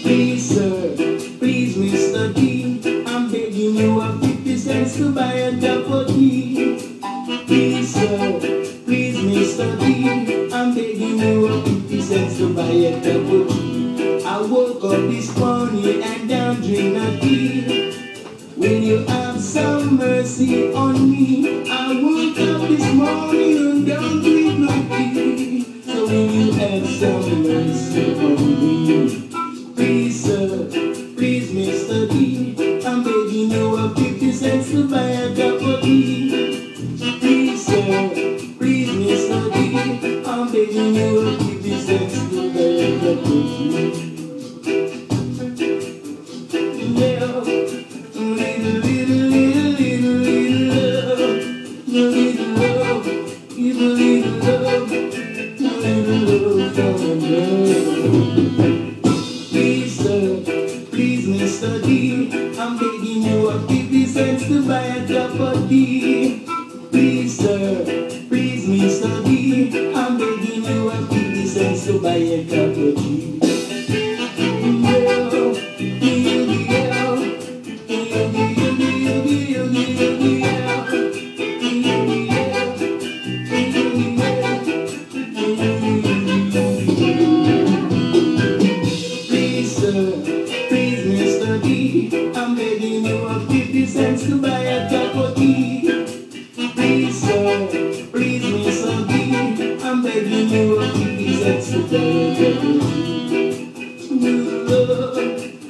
Please, sir, please, Mr. D, I'm begging you a 50 cents to buy a cup of tea. Please, sir, please, Mr. D, I'm begging you a 50 cents to buy a cup of tea. I woke up this morning and don't drink no tea. Will you have some mercy on me? I woke up this morning and don't drink no tea. So will you have some mercy on me? Please, sir, please, Mr. D, I'm begging you a 50 cents to buy a cup of tea. Please, sir, please, Mr. D, I'm begging you a 50 cents to buy a cup of tea. Little, little, little, little, little love, little, little love, little love. Please, sir, please, Mr. D, I'm begging you a 50 cents to buy a cup of tea. Please, sir, please, Mr. D, I'm begging you a 50 cents to buy a cup of tea. Please, Mr. D, I'm begging you a 50 cents to buy a cup of tea. Please, sir, please, Mr. D, I'm begging you a 50 cents to buy a cup of tea. You love,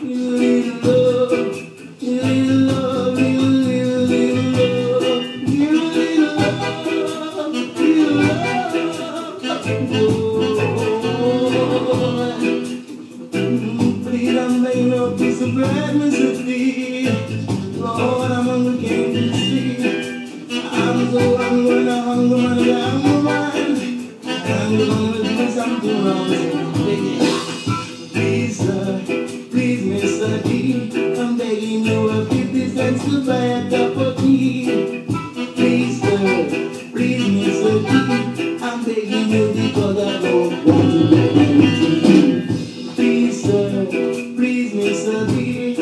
you love, you love, you love, you love, you love, please, I'm begging you a piece of bread, Mr. D. Lord, I'm hungry, can't you see? I'm so hungry, and I'm hungry, man, I'm gonna do something wrong, so please, sir, please, Mr. D, I'm begging you a 50 cents to buy a cup of tea. Please, sir, please, Mr. D, I'm begging you because I don't want to buy any tea. Please, sir, please, Mr. D,